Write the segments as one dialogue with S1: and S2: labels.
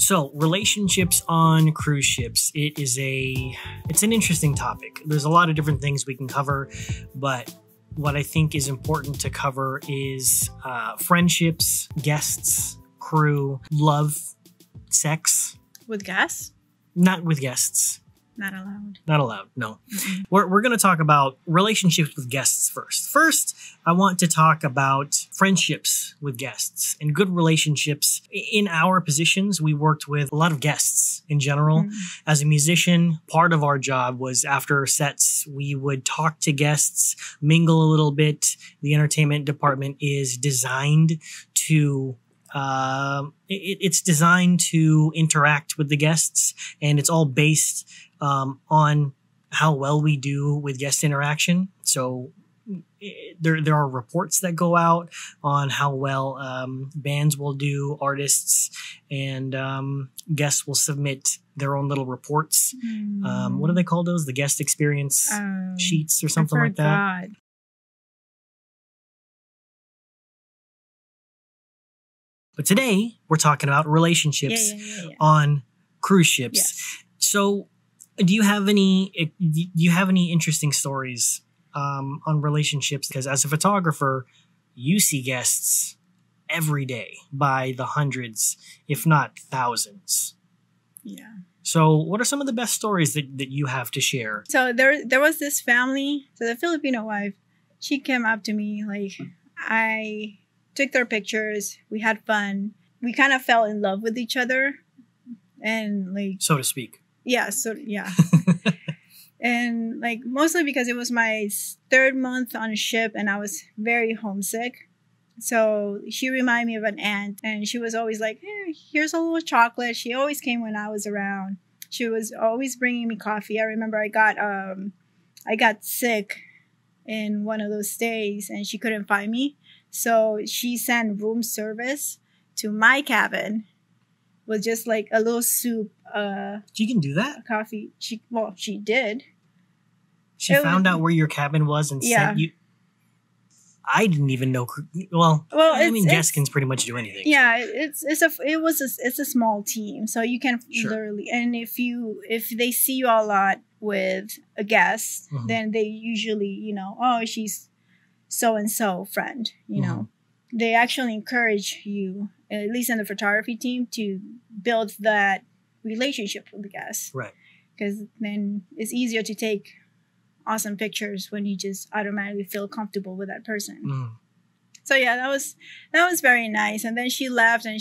S1: So relationships on cruise ships, it's an interesting topic. There's a lot of different things we can cover, but what I think is important to cover is friendships, guests, crew, love, sex.
S2: With guests?
S1: Not with guests.
S2: Not allowed.
S1: Not allowed, no.
S2: Mm-mm.
S1: We're going to talk about relationships with guests first. First, I want to talk about friendships with guests and good relationships. In our positions, we worked with a lot of guests in general.
S2: Mm.
S1: As a musician, part of our job was after sets, we would talk to guests, mingle a little bit. The entertainment department is designed to it's designed to interact with the guests, and it's all based on how well we do with guest interaction. So there are reports that go out on how well bands will do, artists, and guests will submit their own little reports. What do they call those? The guest experience sheets or something like that. But today we're talking about relationships on cruise ships.
S2: Yes.
S1: So, do you have any interesting stories on relationships? Because as a photographer, you see guests every day by the hundreds, if not thousands.
S2: Yeah.
S1: So, what are some of the best stories that you have to share?
S2: So there was this family. So the Filipino wife, she came up to me like, I took their pictures. We had fun. We kind of fell in love with each other, and like,
S1: so to speak.
S2: Yeah. So yeah. And like mostly because it was my third month on a ship, and I was very homesick. So she reminded me of an aunt, and she was always like, hey, here's a little chocolate. She always came when I was around. She was always bringing me coffee. I remember I got sick in one of those stays, and she couldn't find me. So she sent room service to my cabin with just like a little soup.
S1: She can do that?
S2: Coffee. She did.
S1: She found out where your cabin was and sent you. I didn't even know. Well, I mean, guests can pretty much do anything.
S2: Yeah, it's a small team, so you can literally. And if they see you a lot with a guest, then they usually, oh, she's so and so friend. They actually encourage you, at least in the photography team, to build that relationship with the guest.
S1: Right.
S2: Because then it's easier to take awesome pictures when you just automatically feel comfortable with that person. So yeah, that was very nice. And then she left, and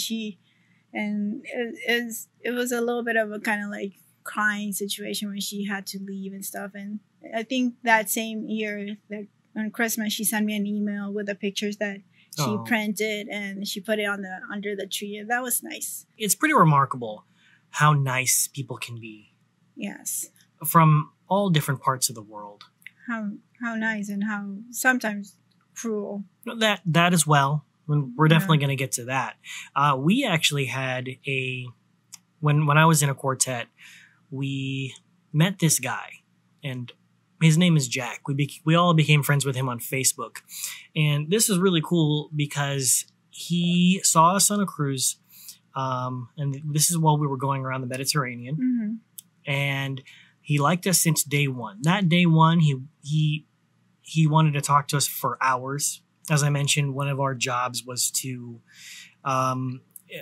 S2: it was a little bit of a kind of like crying situation when she had to leave and stuff. And I think that same year, that on Christmas, she sent me an email with the pictures that she printed, and she put it under the tree. And that was nice. It's
S1: pretty remarkable how nice people can be.
S2: Yes.
S1: From all different parts of the world.
S2: How nice, and how sometimes cruel.
S1: That as well. We're definitely going to get to that. We actually had when I was in a quartet, we met this guy, and his name is Jack. We all became friends with him on Facebook. And this is really cool because he saw us on a cruise. And this is while we were going around the Mediterranean. And he liked us since day one. That day one, he wanted to talk to us for hours. As I mentioned, one of our jobs was to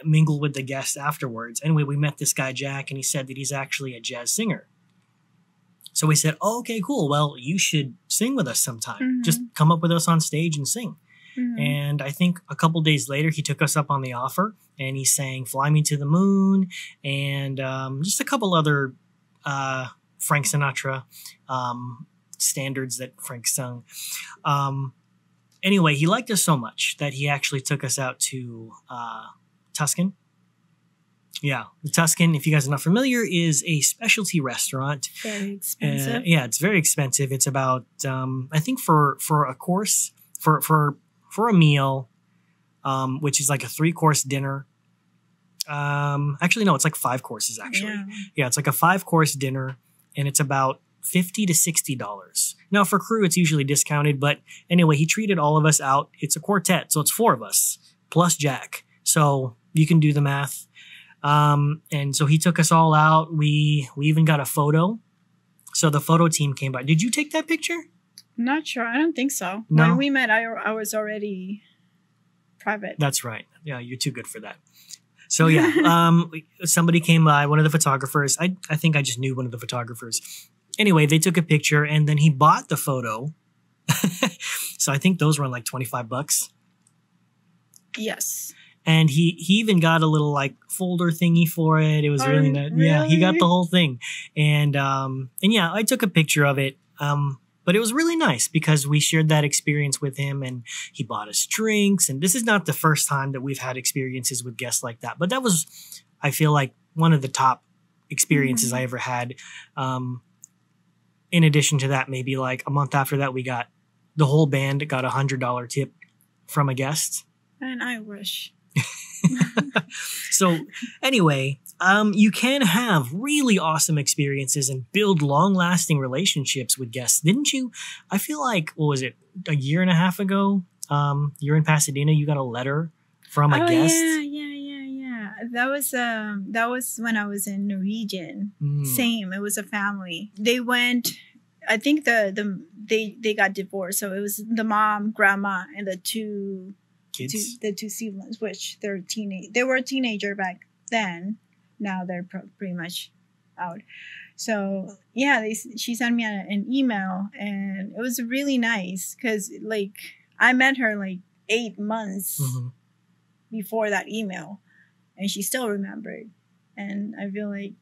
S1: mingle with the guests afterwards. Anyway, we met this guy, Jack, and he said that he's actually a jazz singer. So we said, oh, okay, cool. Well, you should sing with us sometime. Just come up with us on stage and sing. And I think a couple days later, he took us up on the offer, and he sang Fly Me to the Moon and just a couple other Frank Sinatra standards that Frank sung. Anyway, he liked us so much that he actually took us out to Tuscan. Yeah, the Tuscan, if you guys are not familiar, is a specialty restaurant.
S2: Very expensive.
S1: Yeah, it's very expensive. It's about, I think for a course, for a meal, which is like a 3-course dinner. Actually, no, it's like 5 courses, actually. Yeah, it's like a 5-course dinner, and it's about $50 to $60. Now, for crew, it's usually discounted, but anyway, he treated all of us out. It's a quartet, so it's 4 of us, plus Jack. So you can do the math. And so he took us all out. We even got a photo. So the photo team came by. Did you take that picture?
S2: I'm not sure. I don't think so.
S1: No?
S2: When we met, I was already private.
S1: That's right. Yeah, you're too good for that. So yeah, somebody came by, one of the photographers. I think I just knew one of the photographers. Anyway, they took a picture and then he bought the photo. So I think those were like $25.
S2: Yes.
S1: And he even got a little like folder thingy for it. It was really nice. Really? Yeah, he got the whole thing. And yeah, I took a picture of it. But it was really nice because we shared that experience with him and he bought us drinks. And this is not the first time that we've had experiences with guests like that. But that was, I feel like, one of the top experiences I ever had. In addition to that, maybe like a month after that, the whole band got $100 tip from a guest.
S2: And I wish.
S1: So anyway, you can have really awesome experiences and build long-lasting relationships with guests. Didn't you? I feel like, what was it, a year and a half ago? You're in Pasadena. You got a letter from a guest.
S2: Yeah. That was when I was in Norwegian. Same. It was a family. They went. I think they got divorced. So it was the mom, grandma, and the two kids, the two siblings, which they were a teenager back then. Now they're pretty much out. So yeah, she sent me an email and it was really nice because like I met her like 8 months before that email and she still remembered. And I feel like,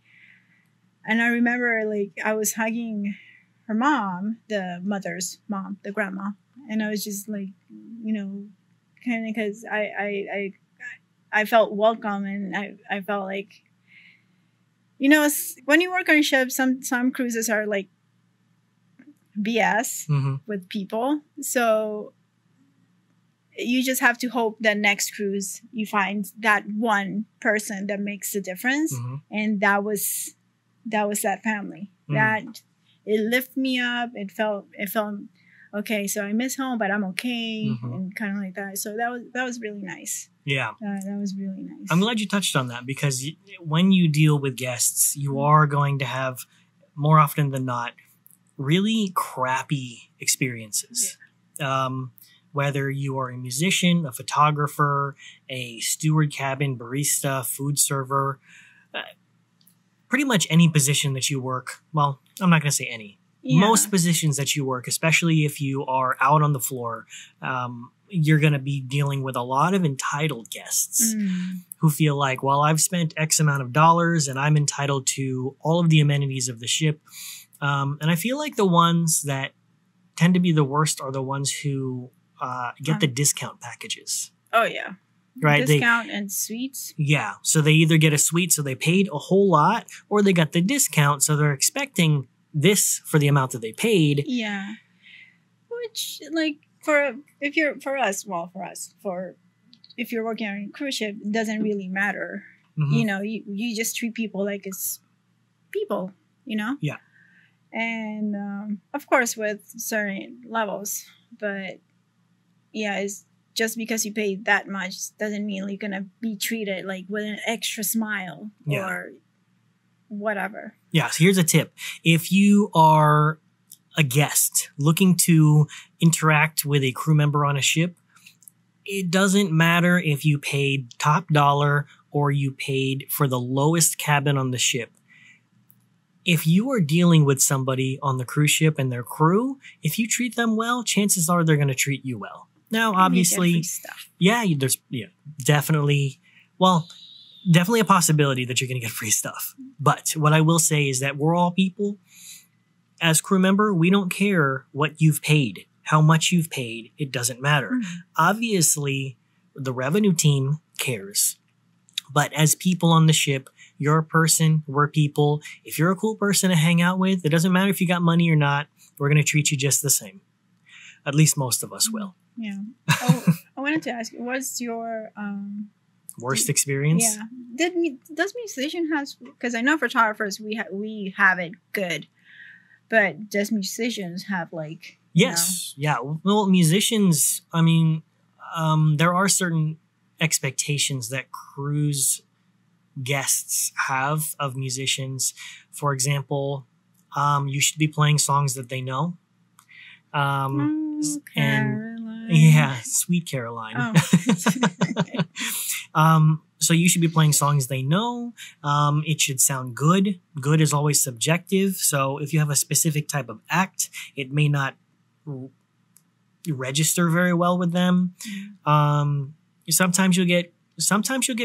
S2: and I remember like I was hugging her mom, the mother's mom, the grandma. And I was just like, kind of because I felt welcome and I felt like, when you work on ships, some cruises are like BS with people. So you just have to hope that next cruise you find that one person that makes the difference. And that was that family. That it lifted me up. It felt okay, so I miss home, but I'm okay, and kind of like that. So that was really nice.
S1: Yeah.
S2: That was really nice.
S1: I'm glad you touched on that because when you deal with guests, you are going to have, more often than not, really crappy experiences. Yeah. Whether you are a musician, a photographer, a steward, cabin, barista, food server, pretty much any position that you work. Well, I'm not going to say any. Yeah. Most positions that you work, especially if you are out on the floor, you're going to be dealing with a lot of entitled guests who feel like, well, I've spent X amount of dollars and I'm entitled to all of the amenities of the ship. And I feel like the ones that tend to be the worst are the ones who get the discount packages.
S2: Oh, yeah.
S1: Right?
S2: Discount and suites.
S1: Yeah. So they either get a suite, so they paid a whole lot, or they got the discount, so they're expecting this for the amount that they paid.
S2: Yeah. Which, like, if you're working on a cruise ship, it doesn't really matter. You just treat people like it's people,
S1: Yeah.
S2: And of course with certain levels, but yeah, it's just because you pay that much doesn't mean you're gonna be treated like with an extra smile or whatever. Yeah,
S1: so here's a tip. If you are a guest looking to interact with a crew member on a ship, it doesn't matter if you paid top dollar or you paid for the lowest cabin on the ship. If you are dealing with somebody on the cruise ship and their crew, if you treat them well, chances are they're going to treat you well. Now, obviously, there's definitely a possibility that you're going to get free stuff. But what I will say is that we're all people. As crew member, we don't care what you've paid, how much you've paid. It doesn't matter. Obviously, the revenue team cares. But as people on the ship, you're a person, we're people. If you're a cool person to hang out with, it doesn't matter if you got money or not. We're going to treat you just the same. At least most of us will.
S2: Yeah. Oh, I wanted to ask you, what's your
S1: worst experience?
S2: Yeah. Does musician has, because I know photographers we have it good, but does musicians have like?
S1: Yes. Yeah. Well, musicians. I mean, there are certain expectations that crews guests have of musicians. For example, you should be playing songs that they know.
S2: Caroline.
S1: Yeah, Sweet Caroline.
S2: Oh.
S1: So you should be playing songs they know. It should sound good. Good is always subjective. So if you have a specific type of act, it may not register very well with them. Sometimes you'll get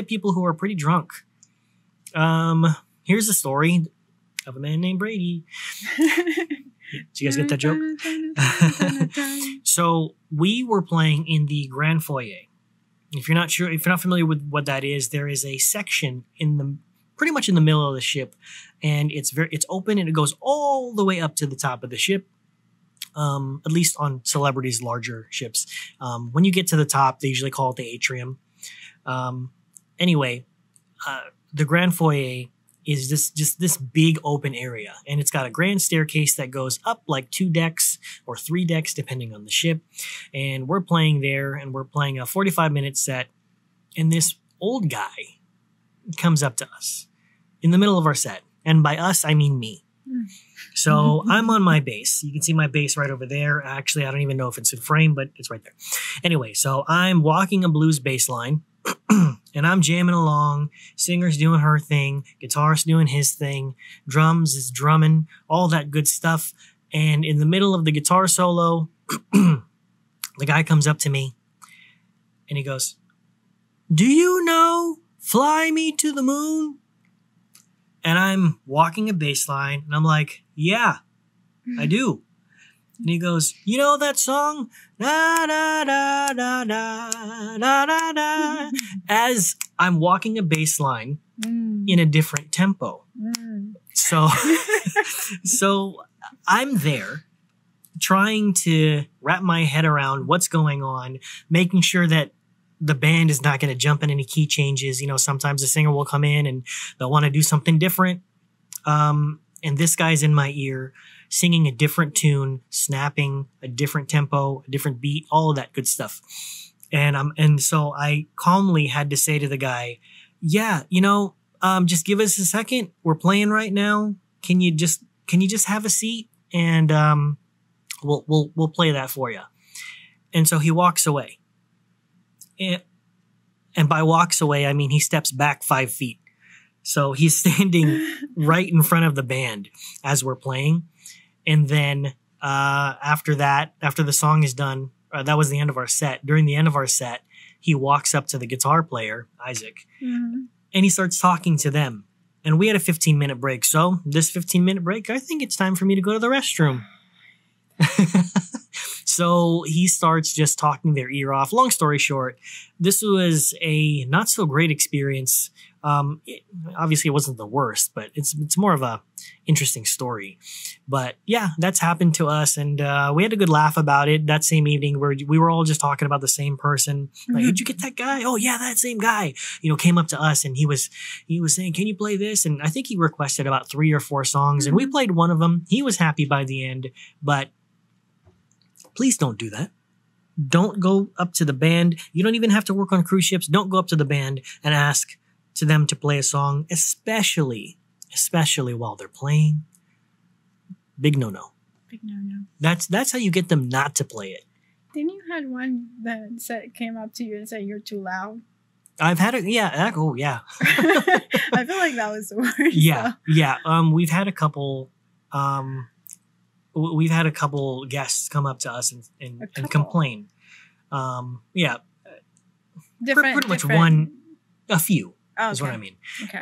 S1: people who are pretty drunk. Here's a story of a man named Brady. Did you guys get that joke? So we were playing in the grand foyer. If you're not familiar with what that is, there is a section pretty much in the middle of the ship, and it's open and it goes all the way up to the top of the ship. At least on Celebrity's larger ships. When you get to the top, they usually call it the atrium. Anyway, the grand foyer is this big open area, and it's got a grand staircase that goes up like 2 decks or 3 decks depending on the ship. And we're playing there, and we're playing a 45-minute set, and this old guy comes up to us in the middle of our set. And by us, I mean me. So I'm on my bass. You can see my bass right over there. Actually, I don't even know if it's in frame, but it's right there. Anyway, so I'm walking a blues bass line, and I'm jamming along. Singer's doing her thing. Guitarist doing his thing. Drums is drumming. All that good stuff. And in the middle of the guitar solo, the guy comes up to me, and he goes, "Do you know Fly Me to the Moon?" And I'm walking a bass line, and I'm like, "Yeah, I do." And he goes, "You know that song? Da, da, da, da, da, da, da, da." As I'm walking a bass line in a different tempo. So I'm there trying to wrap my head around what's going on, making sure that the band is not going to jump in any key changes. You know, sometimes the singer will come in and they'll want to do something different. And this guy's in my ear singing a different tune, snapping a different tempo, a different beat, all of that good stuff. And so I calmly had to say to the guy, "Yeah, just give us a second. We're playing right now. Can you just have a seat, and we'll play that for you." And so he walks away. And by walks away, I mean he steps back 5 feet. So he's standing right in front of the band as we're playing. And then after the song is done, that was the end of our set. During the end of our set, he walks up to the guitar player, Isaac, and he starts talking to them. And we had a 15-minute break. So this 15-minute break, I think it's time for me to go to the restroom. So he starts just talking their ear off. Long story short, this was a not so great experience. Obviously, it wasn't the worst, but it's more of a interesting story. But yeah, that's happened to us, and we had a good laugh about it that same evening. Where we were all just talking about the same person. Like, did you get that guy? Oh yeah, that same guy. Came up to us, and he was saying, "Can you play this?" And I think he requested about 3 or 4 songs, and we played one of them. He was happy by the end, but please don't do that. Don't go up to the band. You don't even have to work on cruise ships. Don't go up to the band and ask to them to play a song, especially while they're playing. Big no-no.
S2: Big no-no.
S1: That's how you get them not to play it.
S2: Then you had one that came up to you and said you're too loud.
S1: I've had it. Yeah. Oh, yeah.
S2: I feel like that was the worst.
S1: Yeah. So. Yeah. We've had a couple. We've had a couple guests come up to us and complain. Yeah. Pretty much a few is what I mean.
S2: Okay.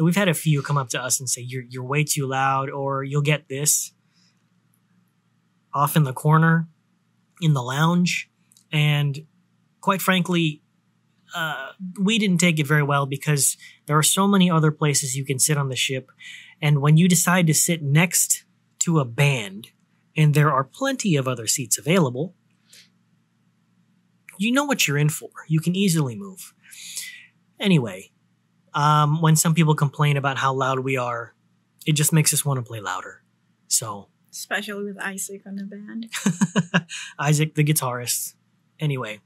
S1: We've had a few come up to us and say, you're way too loud, or you'll get this off in the corner in the lounge. And quite frankly, we didn't take it very well because there are so many other places you can sit on the ship. And when you decide to sit next to a band, and there are plenty of other seats available, you know what you're in for. You can easily move. Anyway, when some people complain about how loud we are, it just makes us want to play louder. So,
S2: especially with Isaac on the band.
S1: Isaac, the guitarist. Anyway,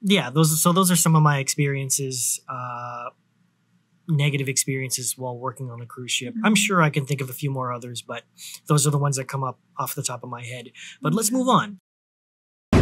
S1: yeah, those are some of my experiences, negative experiences while working on a cruise ship. I'm sure I can think of a few more others, but those are the ones that come up off the top of my head. But let's move on.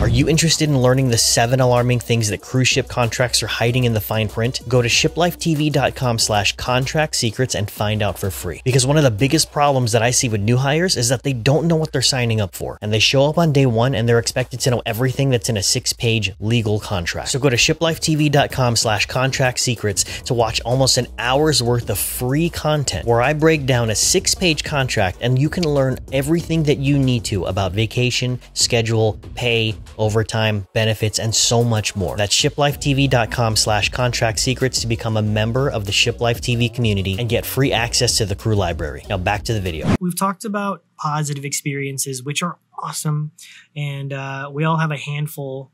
S3: Are you interested in learning the 7 alarming things that cruise ship contracts are hiding in the fine print? Go to shiplifetv.com/contract secrets and find out for free. Because one of the biggest problems that I see with new hires is that they don't know what they're signing up for. And they show up on day one and they're expected to know everything that's in a 6-page legal contract. So go to shiplifetv.com/contract secrets to watch almost an hour's worth of free content where I break down a 6-page contract and you can learn everything that you need to about vacation, schedule, pay, overtime, benefits, and so much more. That's shiplifetv.com/contract secrets to become a member of the Shiplife TV community and get free access to the crew library. Now back to the video.
S1: We've talked about positive experiences, which are awesome. And we all have a handful,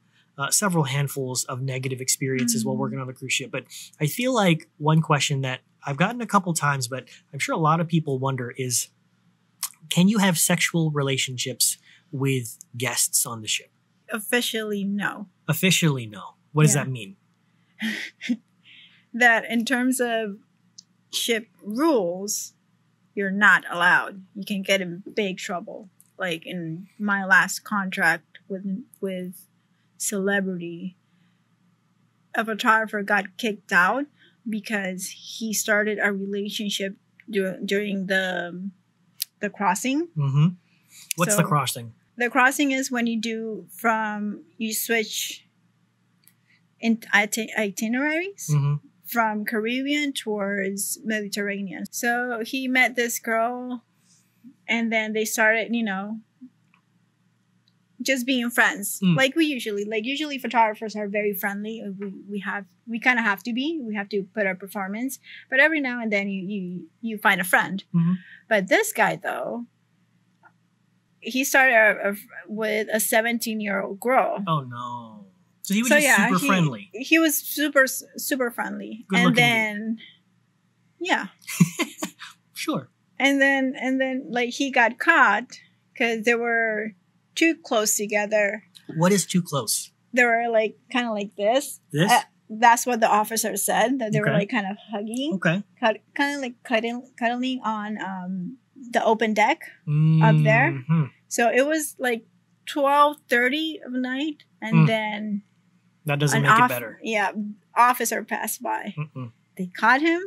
S1: several handfuls of negative experiences while working on the cruise ship. But I feel like one question that I've gotten a couple times, but I'm sure a lot of people wonder is, can you have sexual relationships with guests on the ship?
S2: Officially, no.
S1: Officially, no. What does that mean?
S2: That in terms of ship rules, you're not allowed. You can get in big trouble. Like in my last contract with Celebrity, a photographer got kicked out because he started a relationship during the crossing.
S1: What's the crossing?
S2: The crossing is when you switch in itineraries from Caribbean towards Mediterranean. So he met this girl and then they started, just being friends. Like usually photographers are very friendly. We kind of have to be. We have to put our performance. But every now and then you find a friend. But this guy though, he started with a 17-year-old girl.
S1: Oh no! So he was just super friendly.
S2: He was super friendly, and then
S1: sure.
S2: And then like he got caught because they were too close together.
S1: What is too close?
S2: They were like kind of like this.
S1: This.
S2: That's what the officer said. That they were like kind of hugging.
S1: Okay.
S2: Kind of like cuddling on the open deck up there. So it was like 12:30 of night, and then
S1: that doesn't make it better.
S2: Yeah, officer passed by. They caught him.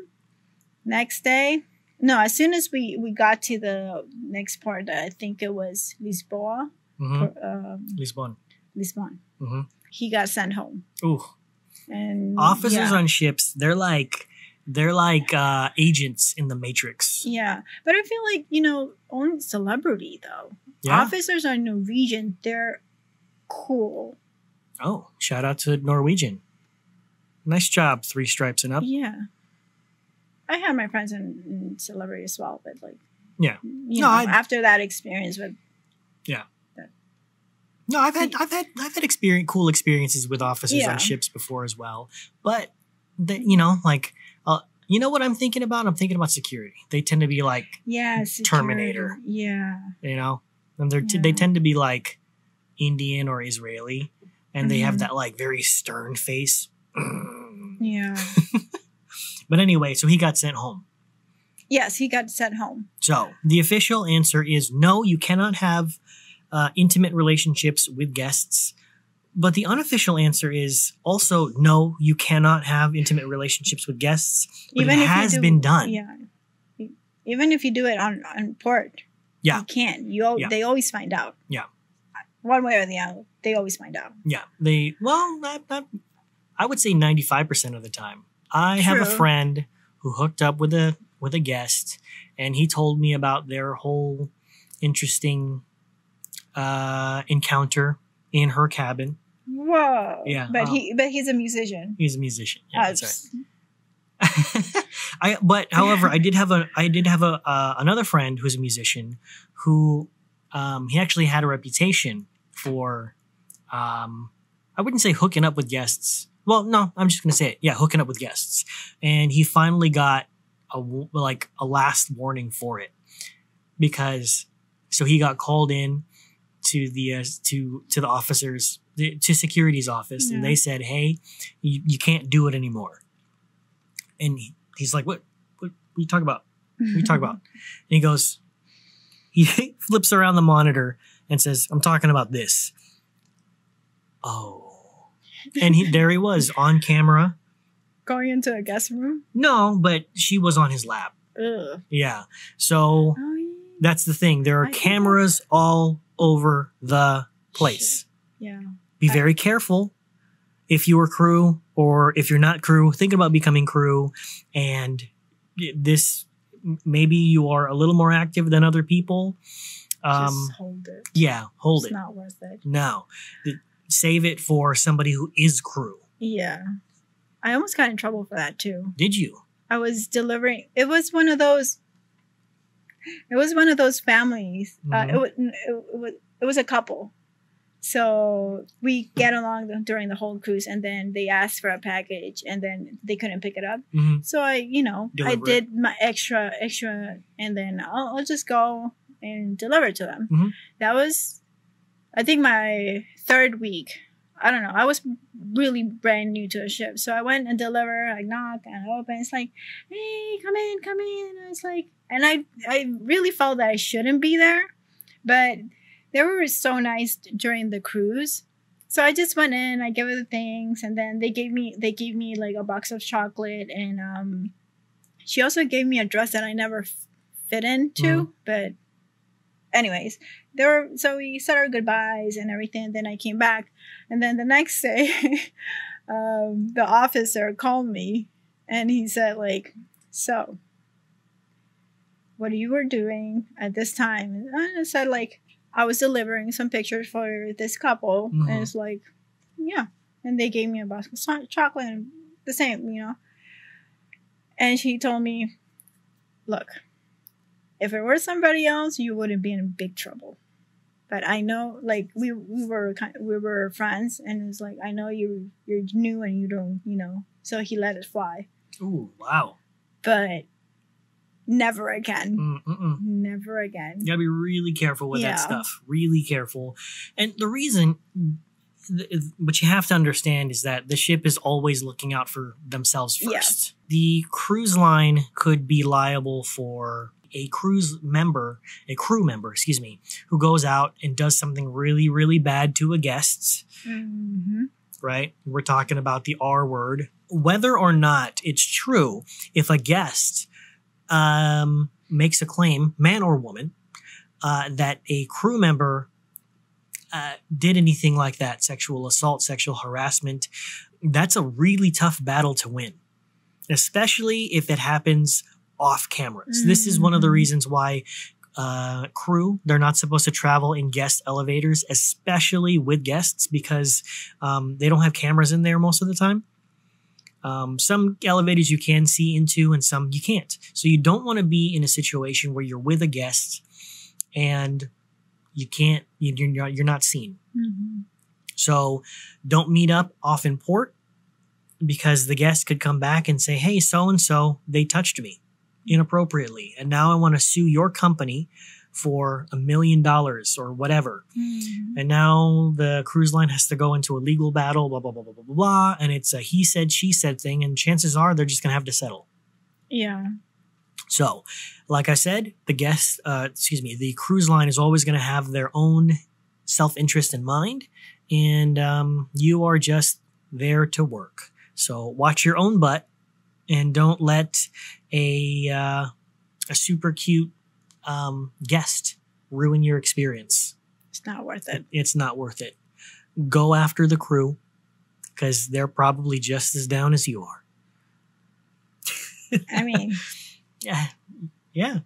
S2: Next day, no, as soon as we got to the next port, I think it was Lisboa.
S1: Lisbon.
S2: He got sent home.
S1: Ooh.
S2: And
S1: officers on ships, they're like agents in the Matrix.
S2: Yeah. But I feel like, only Celebrity though.
S1: Yeah?
S2: Officers are Norwegian. They're cool.
S1: Oh, shout out to Norwegian. Nice job, 3 stripes and up.
S2: Yeah. I had my friends in Celebrity as well, but like, after that experience with,
S1: no, I've had cool experiences with officers on ships before as well. But you know what I'm thinking about? I'm thinking about security. They tend to be like Terminator.
S2: Yeah.
S1: And they tend to be like Indian or Israeli, and they have that like very stern face.
S2: Yeah.
S1: But anyway, so he got sent home.
S2: Yes, he got sent home.
S1: So the official answer is no, you cannot have intimate relationships with guests. But the unofficial answer is also no, you cannot have intimate relationships with guests. But even it has been done.
S2: Yeah. Even if you do it on port, you can't. They always find out.
S1: Yeah.
S2: One way or the other, they always find out.
S1: Yeah. I would say 95% of the time. I have a friend who hooked up with a guest, and he told me about their whole interesting encounter in her cabin.
S2: Whoa!
S1: Yeah,
S2: but he's a musician.
S1: He's a musician. Yeah, that's right. However, I did have another friend who's a musician who he actually had a reputation for I wouldn't say hooking up with guests. Well, no, I'm just gonna say it. Yeah, hooking up with guests, and he finally got a last warning for it because he got called in to the officers to security's office, and they said, hey, you can't do it anymore. And he's like, what are you talking about? What are you talking about? And he goes, he flips around the monitor and says, I'm talking about this. Oh. And there he was on camera.
S2: Going into a guest room?
S1: No, but she was on his lap.
S2: Ugh.
S1: Yeah. So that's the thing. There are cameras all over the place.
S2: Yeah.
S1: Be very careful if you are crew or if you're not crew, thinking about becoming crew, and this, maybe you are a little more active than other people.
S2: Just hold it.
S1: Yeah, hold it.
S2: It's not worth it.
S1: No. Save it for somebody who is crew.
S2: Yeah. I almost got in trouble for that too.
S1: Did you?
S2: I was delivering. It was one of those families. It was a couple. So we get along during the whole cruise, and then they asked for a package, and then they couldn't pick it up. So I did my extra, and then I'll just go and deliver it to them. That was, I think, my third week. I don't know. I was really brand new to a ship. So I went and deliver, I knock and I open. It's like, hey, come in. And I was like, and I really felt that I shouldn't be there, but they were so nice during the cruise. So I just went in, I gave her the things, and then they gave me like a box of chocolate, and she also gave me a dress that I never fit into, but anyways, so we said our goodbyes and everything, and then I came back, and then the next day the officer called me, and he said, like, so what you were doing at this time? And I said, like, I was delivering some pictures for this couple, and it's like, yeah, and they gave me a box of chocolate and the same, and she told me, look, if it were somebody else, you wouldn't be in big trouble. But I know, like, we were friends, and it's like, I know you're new and you don't, so he let it fly.
S1: Ooh, wow.
S2: But never again. Never again.
S1: You gotta be really careful with that stuff. Really careful. And the reason, what you have to understand is that the ship is always looking out for themselves first. Yeah. The cruise line could be liable for a crew member, who goes out and does something really, really bad to a guest, right? We're talking about the R word. Whether or not it's true, if a guest makes a claim, man or woman, that a crew member did anything like that, sexual assault, sexual harassment, that's a really tough battle to win, especially if it happens off cameras. This is one of the reasons why crew, they're not supposed to travel in guest elevators, especially with guests, because they don't have cameras in there most of the time. Some elevators you can see into and some you can't. So you don't want to be in a situation where you're with a guest and you're not seen. So don't meet up off in port, because the guest could come back and say, hey, so-and-so, they touched me inappropriately, and now I want to sue your company for $1 million or whatever. And now the cruise line has to go into a legal battle, blah, blah, blah, blah, blah, blah, blah. And it's a he said, she said thing. And chances are they're just going to have to settle. Yeah. So, like I said, the cruise line is always going to have their own self-interest in mind. And you are just there to work. So watch your own butt and don't let a super cute guest ruin your experience.
S2: It's not worth it.
S1: It's not worth it. Go after the crew, because they're probably just as down as you are.
S2: I mean,
S1: yeah.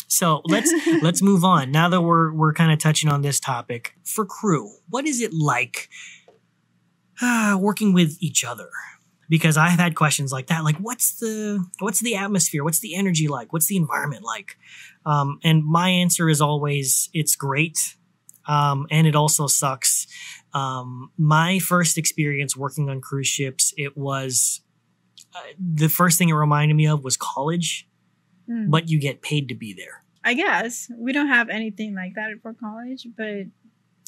S1: So let's move on. Now that we're kind of touching on this topic, for crew, what is it like working with each other? Because I've had questions like that, like what's the atmosphere? What's the energy like? What's the environment like? And my answer is always, it's great. And it also sucks. My first experience working on cruise ships, it was, the first thing it reminded me of was college, but you get paid to be there.
S2: I guess we don't have anything like that for college, but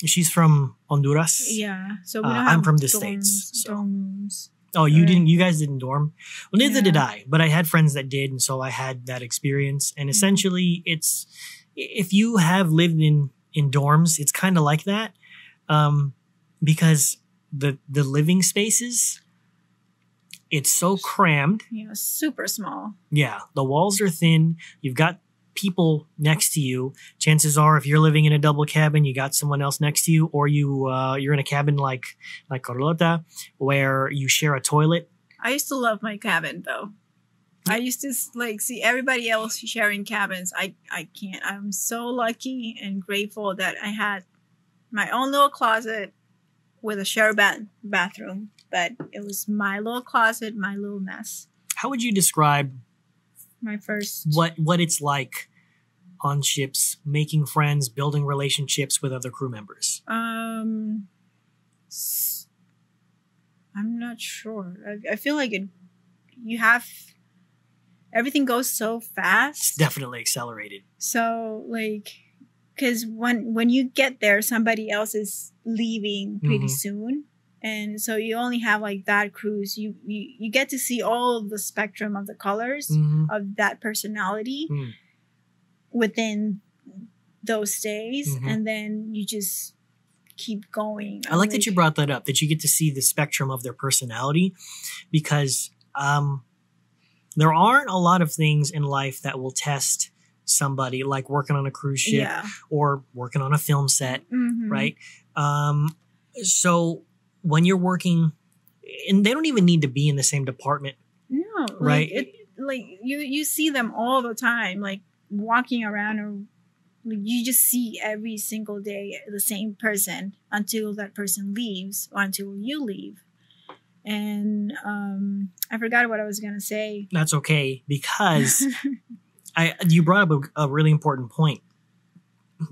S1: She's from Honduras.
S2: Yeah. So we don't have
S1: I'm from the
S2: dorms,
S1: States. So.
S2: dorm rooms.
S1: Oh, you
S2: Right.
S1: didn't? You guys didn't dorm? Well, neither did
S2: Yeah.
S1: I. But I had friends that did, and so I had that experience. And essentially, it's if you have lived in dorms, it's kind of like that, because the living spaces, it's so crammed.
S2: Yeah, super small.
S1: Yeah, the walls are thin. You've got people next to you. Chances are, if you're living in a double cabin, you got someone else next to you, or you're in a cabin like Carlota, where you share a toilet.
S2: I used to love my cabin though. I used to like see everybody else sharing cabins. I can't. I'm so lucky and grateful that I had my own little closet with a shared bathroom. But it was my little closet, my little mess.
S1: How would you describe
S2: My first.
S1: what it's like on ships, making friends, building relationships with other crew members?
S2: I'm not sure. I feel like everything goes so
S1: It's
S2: fast.
S1: definitely accelerated.
S2: So like, because when you get there, somebody else is leaving pretty
S1: Mhm.
S2: soon, and so you only have like that cruise. You get to see all of the spectrum of the colors
S1: Mhm.
S2: of that personality
S1: Mm.
S2: within those days,
S1: Mhm.
S2: and then you just keep going.
S1: I like that you brought that up, that you get to see the spectrum of their personality, because there aren't a lot of things in life that will test somebody, like working on a cruise ship
S2: Yeah.
S1: or working on a film set,
S2: Mhm.
S1: right? So when you're working, and they don't even need to be in the same department,
S2: No,
S1: right?
S2: Like you see them all the time, like walking around, or like, you just see every single day the same person until that person leaves or until you leave. And I forgot what I was gonna say.
S1: That's okay, because you brought up a really important point,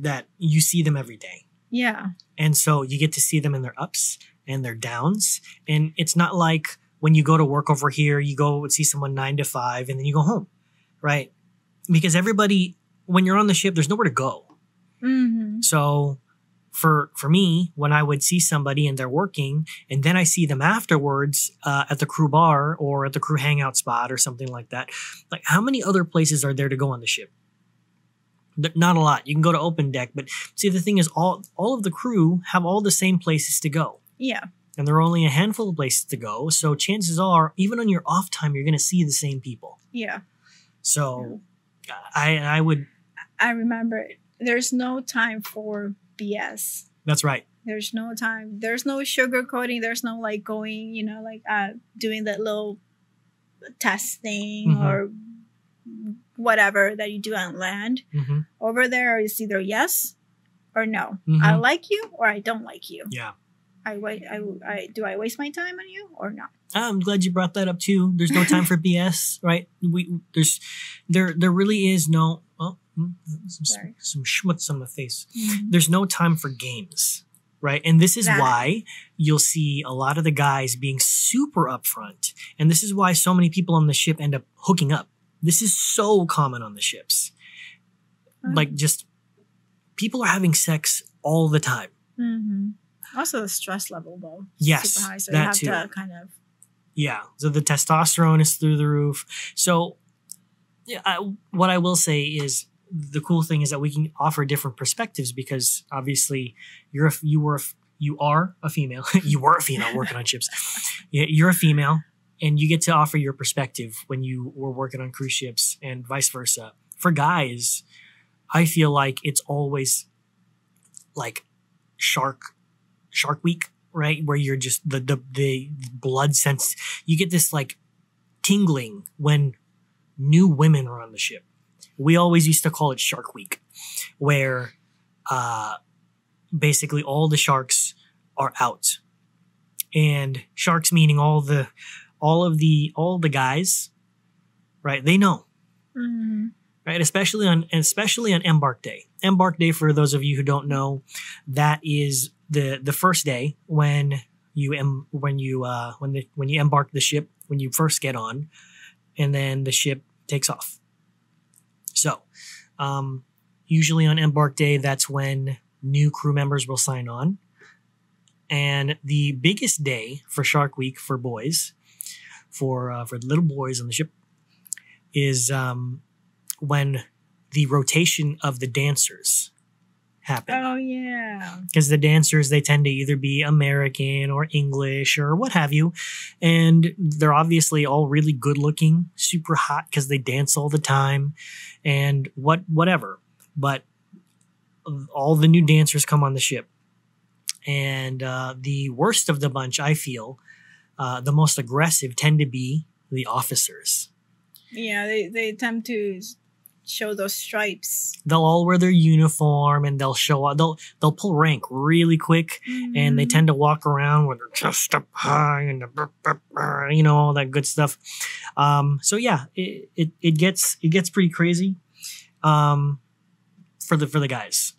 S1: that you see them every day.
S2: Yeah,
S1: And so you get to see them in their ups and their downs. And it's not like when you go to work over here, you go and see someone 9 to 5 and then you go home, right? Because everybody, when you're on the ship, there's nowhere to go.
S2: mm-hmm.
S1: So for me, when I would see somebody and they're working, and then I see them afterwards at the crew bar or at the crew hangout spot or something like that, like how many other places are there to go on the ship? Not a lot. You can go to open deck, but see, the thing is, all of the crew have all the same places to go.
S2: Yeah,
S1: And there are only a handful of places to go. So chances are, even on your off time, you're going to see the same people.
S2: yeah.
S1: So I would,
S2: I remember there's no time for BS.
S1: that's right.
S2: There's no time. There's no sugarcoating. There's no like going, like doing that little test thing
S1: Mhm.
S2: or whatever that you do on land.
S1: Hmm.
S2: Over there, it's either yes or no.
S1: Mhm.
S2: I like you or I don't like you.
S1: Yeah.
S2: Do I waste my time on you or not?
S1: I'm glad you brought that up too. There's no time for BS, right? There really is no,
S2: Sorry.
S1: some schmutz on my face.
S2: Mhm.
S1: There's no time for games, right? And this is
S2: That-
S1: why you'll see a lot of the guys being super upfront. And this is why so many people on the ship end up hooking up. This is so common on the ships. Like, just people are having sex all the time.
S2: Mhm. Also, the stress level though.
S1: Yes,
S2: super high, so
S1: that
S2: you have
S1: too.
S2: to kind of.
S1: Yeah. So the testosterone is through the roof. So yeah, what I will say is, the cool thing is that we can offer different perspectives, because obviously you are a female. You were a female working on ships. You're a female, and you get to offer your perspective when you were working on cruise ships, and vice versa. For guys, I feel like it's always like Shark Week, right? Where you're just the blood sense. You get this like tingling when new women are on the ship. We always used to call it Shark Week, where basically all the sharks are out, and sharks meaning all the guys, right? They know,
S2: Mhm.
S1: right? Especially on Embark Day. Embark Day, for those of you who don't know, that is the first day when you embark the ship, when you first get on, and then the ship takes off. So, usually on Embark Day, that's when new crew members will sign on. And the biggest day for Shark Week for boys, for little boys on the ship, is when the rotation of the dancers happen.
S2: Oh, yeah.
S1: Because the dancers, they tend to either be American or English or what have you. And they're obviously all really good looking, super hot because they dance all the time and whatever. But all the new dancers come on the ship. And the worst of the bunch, I feel, the most aggressive tend to be the officers.
S2: Yeah, they attempt to show those stripes.
S1: They'll all wear their uniform and they'll show up. They'll pull rank really quick, and they tend to walk around with their chest up high and all that good stuff. So yeah, it gets pretty crazy for the guys,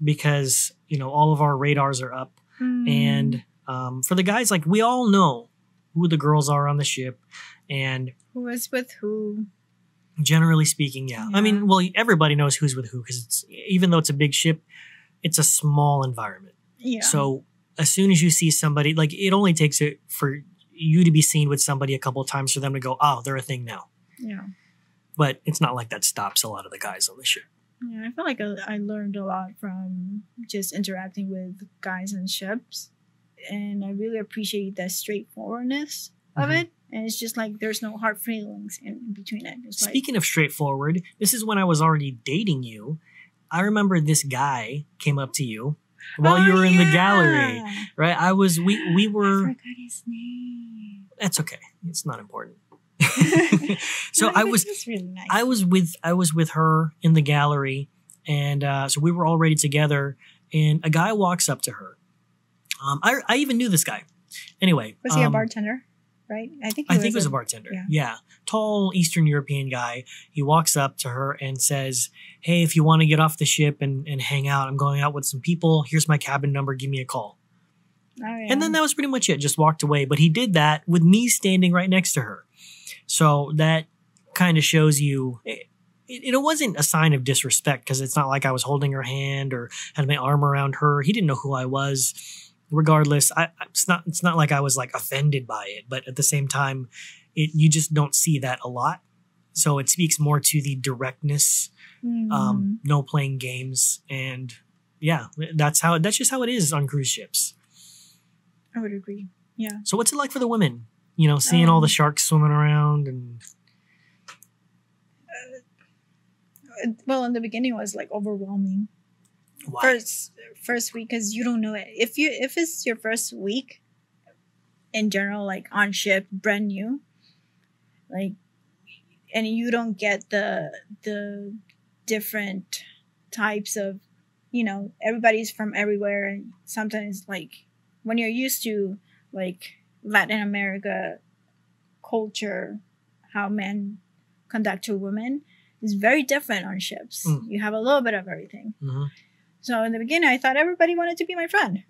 S1: because all of our radars are up, and for the guys, like, we all know who the girls are on the ship and
S2: who is with who.
S1: Generally speaking, yeah. I mean, well, everybody knows who's with who, because even though it's a big ship, it's a small environment.
S2: Yeah.
S1: So as soon as you see somebody, like, it only takes it for you to be seen with somebody a couple of times for them to go, oh, they're a thing now.
S2: Yeah.
S1: But it's not like that stops a lot of the guys on the ship.
S2: Yeah, I feel like I learned a lot from just interacting with guys on ships, and I really appreciate the straightforwardness of it. And it's just like there's no hard feelings in between it. It's
S1: Speaking of straightforward, this is when I was already dating you. I remember this guy came up to you while you were in the gallery, right? We were.
S2: I forgot his name.
S1: That's okay. It's not important. So
S2: No,
S1: I was
S2: really nice.
S1: I was with her in the gallery, and so we were already together. And a guy walks up to her. I even knew this guy. Anyway,
S2: was he a bartender? Right? I think he
S1: was a bartender. Yeah. Tall Eastern European guy. He walks up to her and says, hey, if you want to get off the ship and hang out, I'm going out with some people. Here's my cabin number. Give me a call.
S2: Oh, yeah.
S1: And then that was pretty much it. Just walked away. But he did that with me standing right next to her. So that kind of shows you, it wasn't a sign of disrespect, because it's not like I was holding her hand or had my arm around her. He didn't know who I was. Regardless, it's not like I was like offended by it, but at the same time, you just don't see that a lot. So it speaks more to the directness, no playing games, and yeah, that's just how it is on cruise ships.
S2: I would agree. Yeah.
S1: So what's it like for the women? Seeing all the sharks swimming around and.
S2: Well, in the beginning, it was like overwhelming.
S1: Why?
S2: First week, because you don't know it. If it's your first week, in general, like on ship, brand new, like, and you don't get the different types of, everybody's from everywhere, and sometimes, like, when you're used to like Latin America culture, how men conduct to women is very different on ships. You have a little bit of everything.
S1: Mm-hmm.
S2: So in the beginning, I thought everybody wanted to be my friend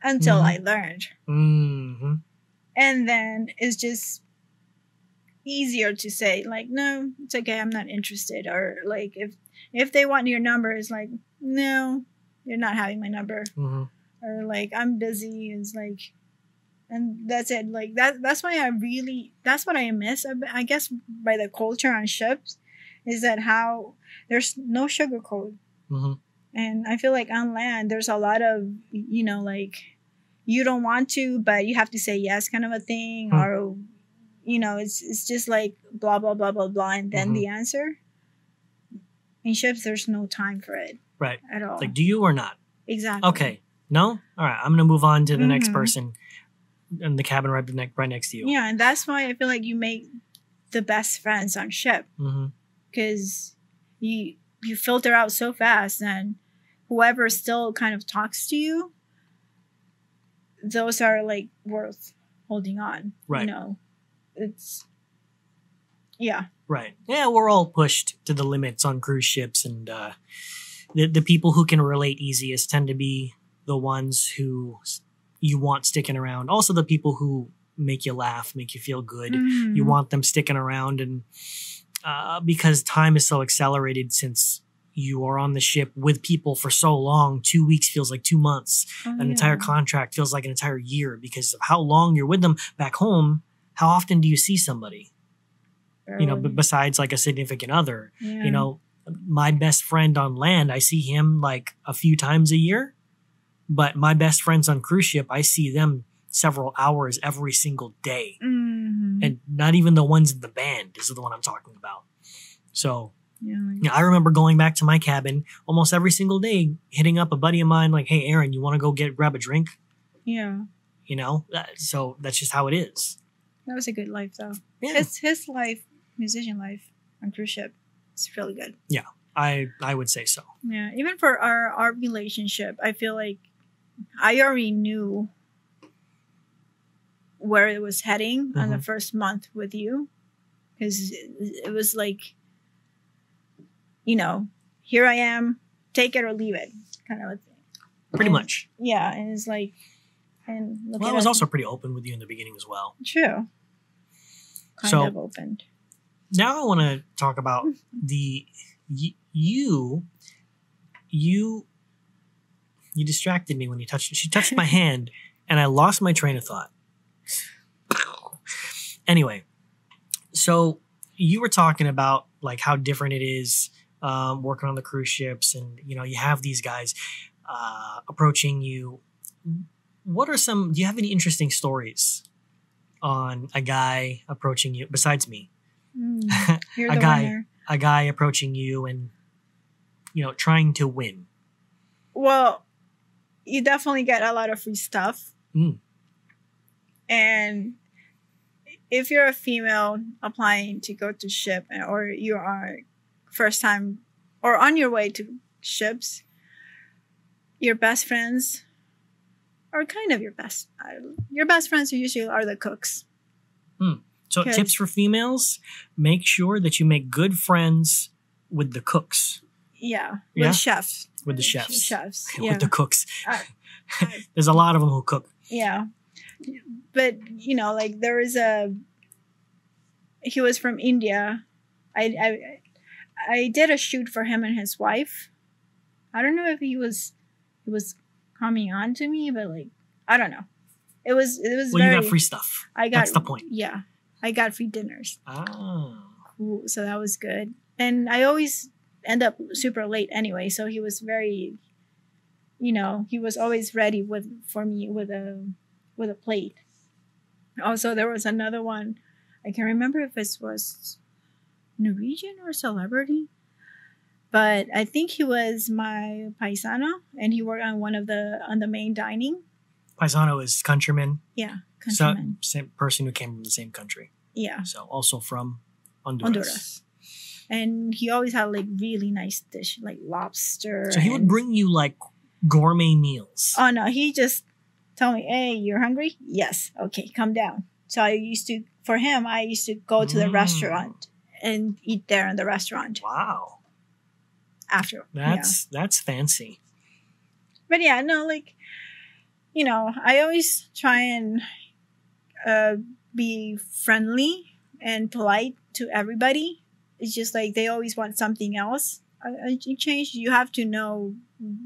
S2: until I learned.
S1: Mm-hmm.
S2: And then it's just easier to say, like, no, it's okay, I'm not interested. Or like if they want your number, it's like, no, you're not having my number.
S1: Mm-hmm.
S2: Or like, I'm busy. It's like, and that's it. Like that's why that's what I miss, I guess, by the culture on ships, is that how there's no sugarcoat.
S1: Mm-hmm.
S2: And I feel like on land, there's a lot of, like, you don't want to, but you have to say yes kind of a thing. Or, it's just like blah, blah, blah, blah, blah. And then the answer. In ships, there's no time for it.
S1: Right.
S2: At all.
S1: Like, do you or not?
S2: Exactly.
S1: Okay. No? All right. I'm going to move on to the next person in the cabin right next to you.
S2: Yeah. And that's why I feel like you make the best friends on ship. Because you filter out so fast, and whoever still kind of talks to you, those are like worth holding on.
S1: Right.
S2: It's, yeah.
S1: Right. Yeah, we're all pushed to the limits on cruise ships, and the people who can relate easiest tend to be the ones who you want sticking around. Also the people who make you laugh, make you feel good. You want them sticking around, and because time is so accelerated since, you are on the ship with people for so long. 2 weeks feels like 2 months. An entire contract feels like an entire year because of how long you're with them. Back home, how often do you see somebody?
S2: Barely.
S1: You know, besides like a significant other.
S2: Yeah.
S1: You know, my best friend on land, I see him like a few times a year. But my best friends on cruise ship, I see them several hours every single day.
S2: Mm-hmm.
S1: And not even the ones in the band is the one I'm talking about. So,
S2: Yeah.
S1: I remember going back to my cabin almost every single day, hitting up a buddy of mine like, hey, Aaron, you want to go grab a drink?
S2: Yeah.
S1: You know? So that's just how it is.
S2: That was a good life, though.
S1: Yeah.
S2: His life, musician life on cruise ship, it's really good.
S1: Yeah, I would say so.
S2: Yeah. Even for our relationship, I feel like I already knew where it was heading on the first month with you, because it was like, you know, here I am, take it or leave it, kind of a thing.
S1: Pretty much.
S2: Yeah, and it's like, and look
S1: Well,
S2: at
S1: I was
S2: us.
S1: also pretty open with you in the beginning as well.
S2: True. Kind
S1: So-
S2: of opened.
S1: Now I want to talk about you distracted me when she touched my hand, and I lost my train of thought. Anyway, so you were talking about like how different it is working on the cruise ships, and you know you have these guys approaching you. Do you have any interesting stories on a guy approaching you besides me?
S2: You're
S1: A
S2: the
S1: guy.
S2: winner.
S1: A guy approaching you and trying to win.
S2: Well, you definitely get a lot of free stuff.
S1: Mm.
S2: And if you're a female applying to go to ship, or you are first time or on your way to ships, your best friends are kind of your best friends usually are the cooks.
S1: So
S2: Because-
S1: tips for females, make sure that you make good friends with the cooks.
S2: Yeah,
S1: Yeah?
S2: with chefs.
S1: With the chefs.
S2: Chefs, yeah.
S1: With the cooks.
S2: I-
S1: There's a lot of them who cook.
S2: Yeah. But, like there is he was from India. I did a shoot for him and his wife. I don't know if he was coming on to me, but like, I don't know. It was
S1: Well,
S2: very,
S1: you got free stuff.
S2: I got,
S1: That's the point.
S2: Yeah. I got free dinners.
S1: Ah.
S2: Cool. So that was good. And I always end up super late anyway. So he was very, he was always ready for me with a plate. Also, there was another one. I can't remember if it was Norwegian or celebrity, but I think he was my paisano, and he worked on on the main dining.
S1: Paisano is countryman.
S2: Yeah,
S1: So,
S2: countryman.
S1: same person who came from the same country.
S2: Yeah,
S1: So also from Honduras.
S2: Honduras. And he always had like really nice dish, like lobster.
S1: So he would
S2: and-
S1: bring you like gourmet meals.
S2: Oh no, he just told me, "Hey, you're hungry? Yes. Okay, come down." So I used to go to the
S1: Mm.
S2: restaurant and eat there in the restaurant
S1: Wow.
S2: after.
S1: That's fancy.
S2: But yeah, no, like, I always try and be friendly and polite to everybody. It's just like they always want something else. You change. You have to know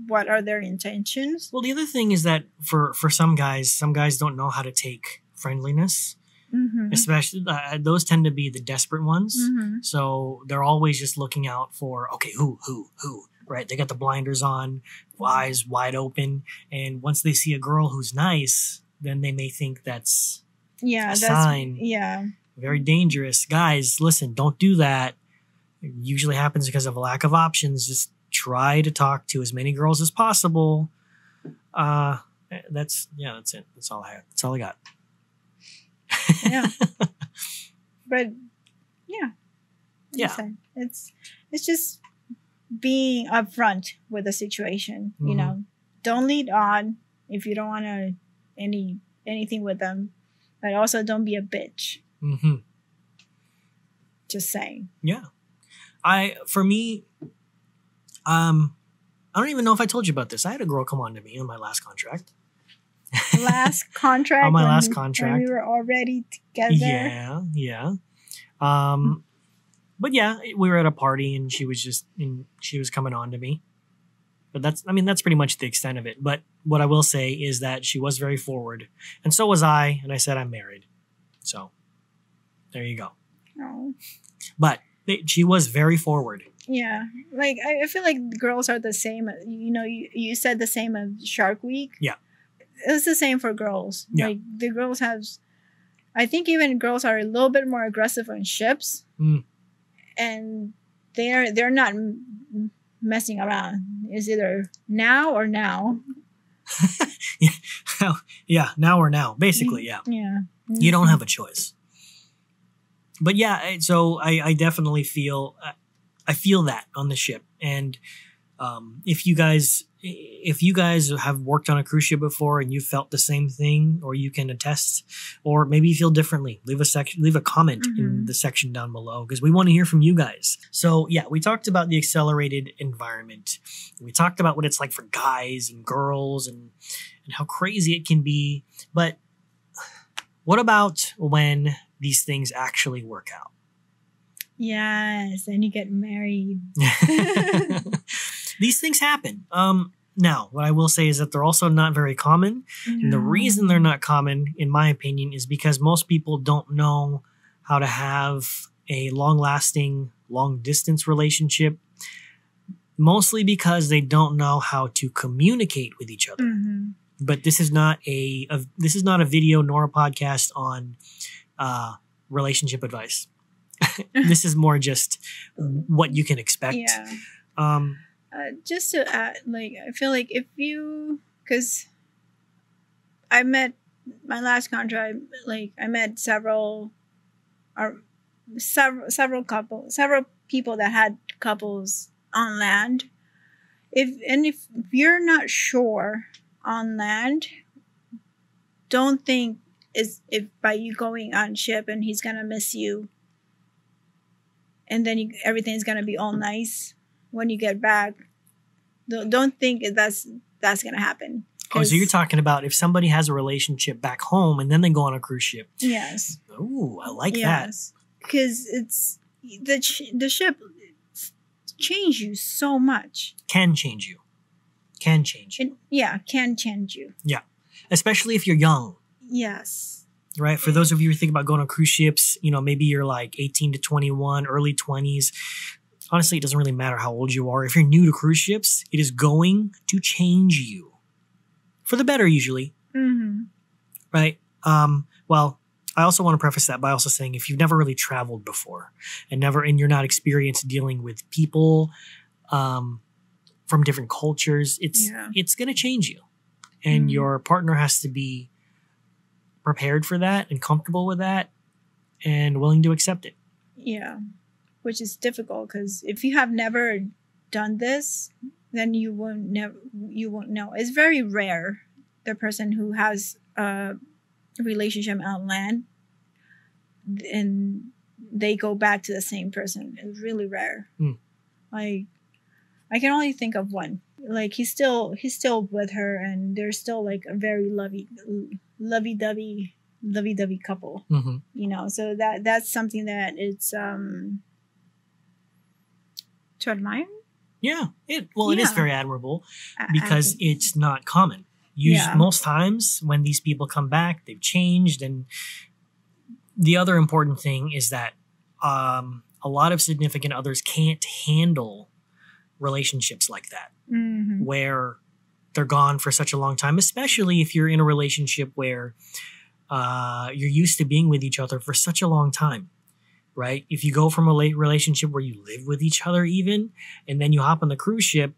S2: what are their intentions.
S1: Well, the other thing is that for some guys don't know how to take friendliness.
S2: Mm-hmm.
S1: Especially those tend to be the desperate ones.
S2: Mm-hmm.
S1: So they're always just looking out for, okay, who, right? They got the blinders on, eyes wide open. And once they see a girl who's nice, then they may think that's
S2: Yeah,
S1: a
S2: that's
S1: sign.
S2: yeah.
S1: Very dangerous. Guys, listen, don't do that. It usually happens because of a lack of options. Just try to talk to as many girls as possible. That's it. That's all I have. That's all I got.
S2: Yeah. But yeah. Like I
S1: Yeah.
S2: said, it's just being upfront with the situation.
S1: Mhm.
S2: Don't lead on if you don't want to anything with them, but also don't be a bitch.
S1: Mm-hmm.
S2: Just saying.
S1: Yeah. For me, I don't even know if I told you about this. I had a girl come on to me on my last contract.
S2: Last contract.
S1: On my last
S2: when
S1: contract.
S2: we were already together.
S1: Yeah. But yeah, we were at a party and she was coming on to me. But that's pretty much the extent of it. But what I will say is that she was very forward, and so was I. And I said I'm married, so there you go.
S2: Oh.
S1: But she was very forward.
S2: Yeah, like I feel like girls are the same. You know, you said the same of Shark Week.
S1: Yeah,
S2: it's the same for girls.
S1: Yeah.
S2: Like the girls have, I think even girls are a little bit more aggressive on ships, and they're not messing around. It's either now or now.
S1: Yeah, now or now, basically. Yeah,
S2: yeah.
S1: You don't have a choice. But yeah, so I definitely feel that on the ship, and if you guys have worked on a cruise ship before and you felt the same thing, or you can attest, or maybe you feel differently, leave a comment in the section down below, because we want to hear from you guys. So yeah, we talked about the accelerated environment. We talked about what it's like for guys and girls and how crazy it can be. But what about when these things actually work out?
S2: Yes, and you get married.
S1: These things happen. Now, what I will say is that they're also not very common. No. And the reason they're not common, in my opinion, is because most people don't know how to have a long-lasting, long-distance relationship, mostly because they don't know how to communicate with each other. But this is not a video nor a podcast on relationship advice. This is more just what you can expect.
S2: Yeah. Just to add, like, I feel like because I met my last contract, like I met several people that had couples on land. If you're not sure on land, don't think if by you going on ship and he's gonna miss you, and then everything's gonna be all nice when you get back. Don't think that's gonna happen.
S1: Oh, so you're talking about if somebody has a relationship back home and then they go on a cruise ship?
S2: Yes.
S1: Oh, I like that.
S2: Because it's the ship change you so much.
S1: Can change you. Can change you.
S2: Can change you.
S1: Yeah, especially if you're young.
S2: Yes.
S1: Right. For those of you who think about going on cruise ships, maybe you're like 18 to 21, early 20s. Honestly, it doesn't really matter how old you are. If you're new to cruise ships, it is going to change you for the better, usually. Right. Well, I also want to preface that by also saying if you've never really traveled before and you're not experienced dealing with people from different cultures, it's going to change you, and your partner has to be prepared for that and comfortable with that and willing to accept it.
S2: Yeah. Which is difficult because if you have never done this, then you won't know. It's very rare the person who has a relationship on land and they go back to the same person. It's really rare. Like I can only think of one. Like he's still with her, and they're still like a very lovey-dovey couple. So that's something that it's to admire. Yeah, it is very admirable because it's not common. Most times when these people come back, they've changed. And the other important thing is that a lot of significant others can't handle relationships like that, where they're gone for such a long time, especially if you're in a relationship where you're used to being with each other for such a long time. Right? If you go from a relationship where you live with each other even, and then you hop on the cruise ship,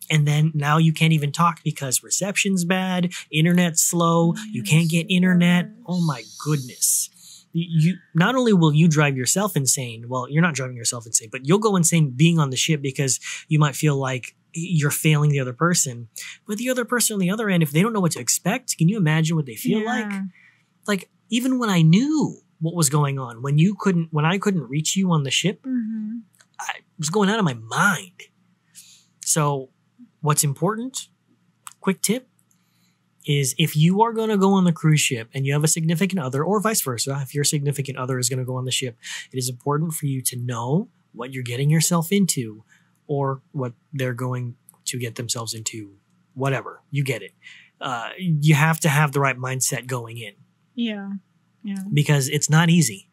S2: and then now you can't even talk because reception's bad, internet's slow, you can't get internet. Oh my goodness. You not only will you drive yourself insane, well, you're not driving yourself insane, but you'll go insane being on the ship because you might feel like you're failing the other person. But the other person on the other end, if they don't know what to expect, can you imagine what they feel like? Like, even when I knew what was going on, when I couldn't reach you on the ship, I was going out of my mind. So what's important, quick tip,
S1: is if you are going to go on the cruise ship and you have a significant other, or vice versa, if your significant other is going to go on the ship, it is important for you to know what you're getting yourself into or what they're going to get themselves into, whatever. You get it. You have to have the right mindset going in.
S2: Yeah.
S1: Because it's not easy.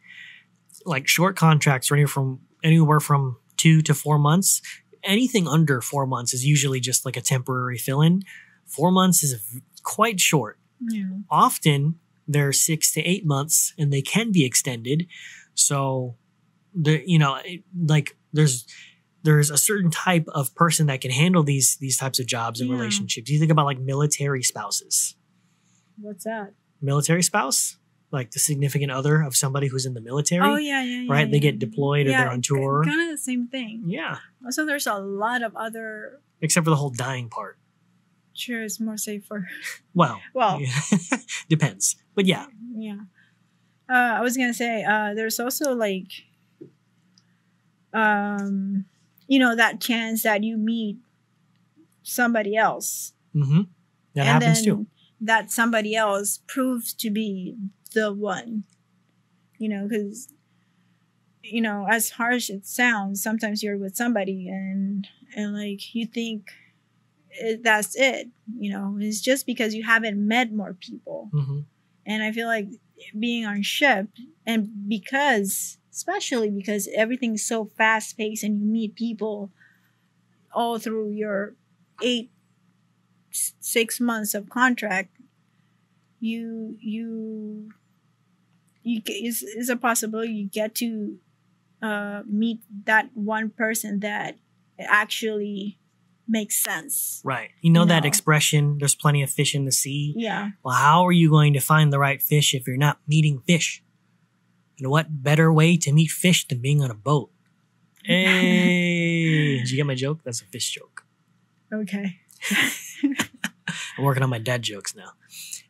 S1: Like short contracts are anywhere from 2 to 4 months. Anything under 4 months is usually just like a temporary fill-in. 4 months is quite short.
S2: Yeah.
S1: Often they're 6 to 8 months, and they can be extended. So, there's a certain type of person that can handle these types of jobs and
S2: Yeah.
S1: relationships. You think about like military spouses.
S2: What's that?
S1: Military spouse, like the significant other of somebody who's in the military.
S2: Oh yeah.
S1: Right? They
S2: yeah.
S1: get deployed or they're on tour.
S2: Kind of the same thing.
S1: Yeah.
S2: Also, there's a lot of other.
S1: Except for the whole dying part.
S2: Sure, it's more safer.
S1: Well, depends. But yeah.
S2: Yeah. I was gonna say, there's also like, that chance that you meet somebody else.
S1: Mm-hmm. That happens too.
S2: That somebody else proves to be the one. Because, as harsh it sounds, sometimes you're with somebody and like you think that's it. It's just because you haven't met more people.
S1: Mm-hmm.
S2: And I feel like being on ship, and especially because everything's so fast paced and you meet people all through your 6 months of contract, is a possibility you get to meet that one person that actually makes sense.
S1: Right. That expression, there's plenty of fish in the sea.
S2: Yeah.
S1: Well, how are you going to find the right fish if you're not meeting fish? What better way to meet fish than being on a boat? Hey, did you get my joke? That's a fish joke.
S2: Okay.
S1: I'm working on my dad jokes now.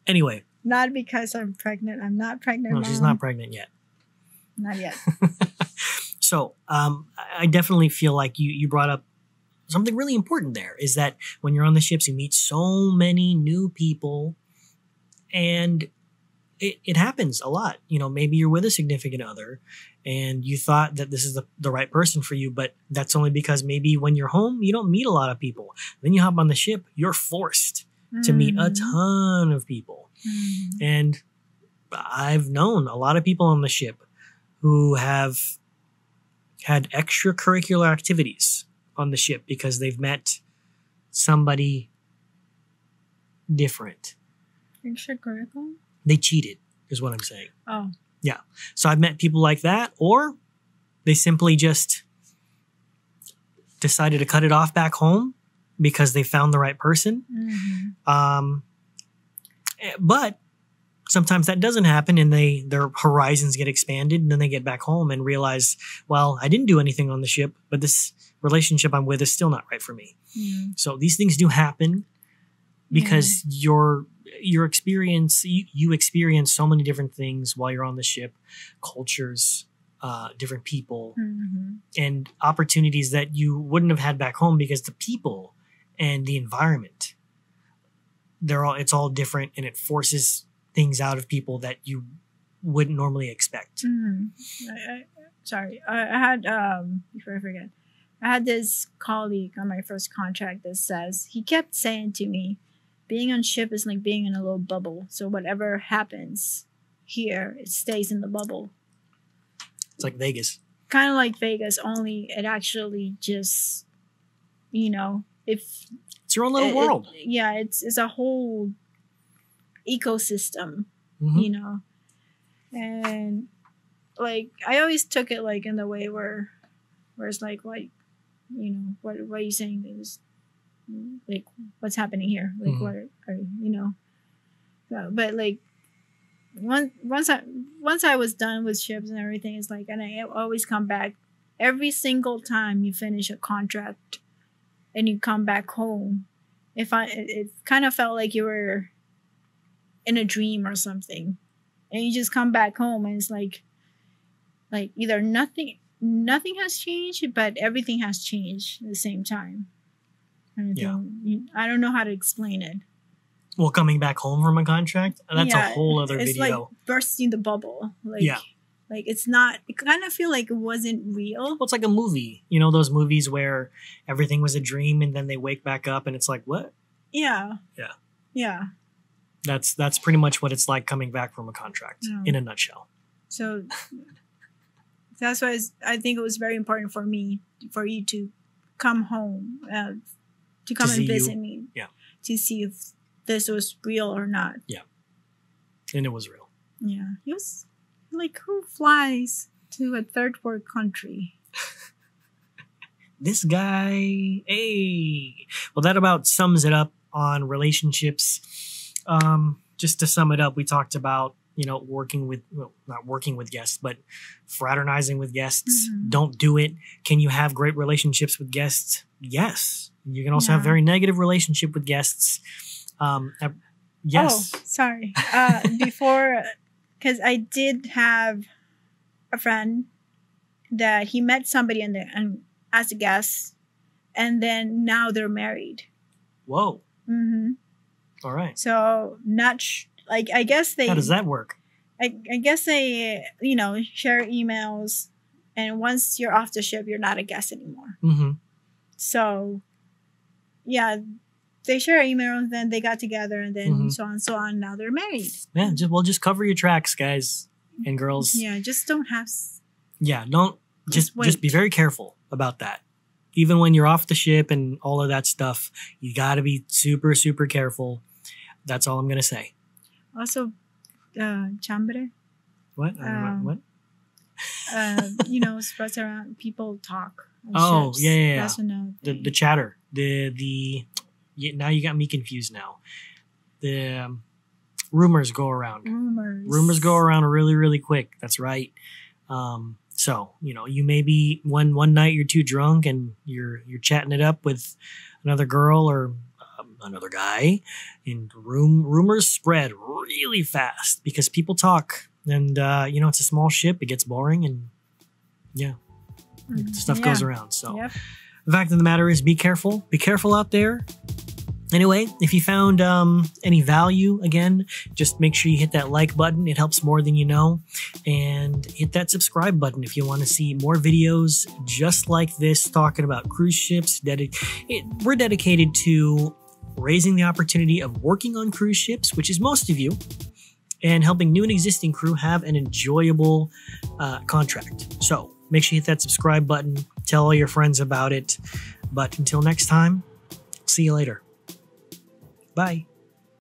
S1: Anyway.
S2: Not because I'm pregnant. I'm not pregnant.
S1: No, she's not pregnant yet.
S2: Not yet.
S1: So I definitely feel like you brought up something really important there, is that when you're on the ships, you meet so many new people, and it happens a lot. Maybe you're with a significant other and you thought that this is the right person for you, but that's only because maybe when you're home, you don't meet a lot of people. Then you hop on the ship, you're forced to meet a ton of people.
S2: Mm.
S1: And I've known a lot of people on the ship who have had extracurricular activities on the ship because they've met somebody different.
S2: Extracurricular?
S1: They cheated, is what I'm saying.
S2: Oh.
S1: Yeah. So I've met people like that, or they simply just decided to cut it off back home because they found the right person.
S2: Mm-hmm.
S1: But sometimes that doesn't happen, and their horizons get expanded, and then they get back home and realize, well, I didn't do anything on the ship, but this relationship I'm with is still not right for me.
S2: Mm.
S1: So these things do happen because your experience, you experience so many different things while you're on the ship, cultures, different people,
S2: Mm-hmm.
S1: and opportunities that you wouldn't have had back home because the people and the environment, it's all different, and it forces things out of people that you wouldn't normally expect.
S2: Mm-hmm. I had, before I forget, I had this colleague on my first contract that says, he kept saying to me, being on ship is like being in a little bubble. So whatever happens here, it stays in the bubble.
S1: It's like Vegas.
S2: Kind of like Vegas, only it actually just, if
S1: it's your own little world.
S2: It's a whole ecosystem,
S1: Mm-hmm.
S2: And like I always took it like in the way where it's like what are you saying is like what's happening here, like
S1: Mm-hmm.
S2: what are so, but like once I was done with ships and everything, it's like, and I always come back every single time you finish a contract and you come back home. It kind of felt like you were in a dream or something, and you just come back home and it's like either nothing has changed, but everything has changed at the same time. I don't know how to explain it.
S1: Well, coming back home from a contract, that's a whole other
S2: it's
S1: video.
S2: like bursting the bubble. Like,
S1: Yeah.
S2: Like it's not. It kind of feel like it wasn't real.
S1: Well, it's like a movie. You know, those movies where everything was a dream and then they wake back up and it's like, what?
S2: Yeah.
S1: Yeah.
S2: Yeah.
S1: That's pretty much what it's like coming back from a contract in a nutshell.
S2: So that's why I think it was very important for me, for you to come home, to come and visit me.
S1: Yeah.
S2: To see if this was real or not.
S1: Yeah. And it was real.
S2: Yeah. He was like, who flies to a third world country?
S1: This guy, hey. Well, that about sums it up on relationships. Just to sum it up, we talked about, you know, not working with guests, but fraternizing with guests.
S2: Mm-hmm.
S1: Don't do it. Can you have great relationships with guests? Yes. You can also have very negative relationship with guests. Yes.
S2: Oh, sorry. Before, because I did have a friend that he met somebody and as a guest, and then now they're married.
S1: Whoa.
S2: Mm-hmm.
S1: All right.
S2: So I guess they.
S1: How does that work?
S2: I guess they, you know, share emails, and once you're off the ship, you're not a guest anymore.
S1: Mm-hmm.
S2: So, yeah, they share emails, then they got together, and then so on and so on. Now they're married.
S1: Yeah, just cover your tracks, guys and girls.
S2: Yeah, just don't have.
S1: Yeah, don't just
S2: wait.
S1: be very careful about that. Even when you're off the ship and all of that stuff, you got to be super, super careful. That's all I'm gonna say.
S2: Also, chambre.
S1: What? What?
S2: You know, spreads around. People talk.
S1: Oh,
S2: ships.
S1: yeah.
S2: That's another thing.
S1: The chatter. Now you got me confused now. The rumors go around. Rumors go around really, really quick. That's right. So, you know, you may be one night you're too drunk and you're chatting it up with another girl or another guy, and rumors spread really fast because people talk, and you know, it's a small ship. It gets boring, and stuff goes around. So the fact of the matter is, be careful out there. Anyway, if you found any value, again, just make sure you hit that like button. It helps more than you know. And hit that subscribe button if you want to see more videos just like this talking about cruise ships. We're dedicated to raising the opportunity of working on cruise ships, which is most of you, and helping new and existing crew have an enjoyable contract. So make sure you hit that subscribe button. Tell all your friends about it. But until next time, see you later. Bye.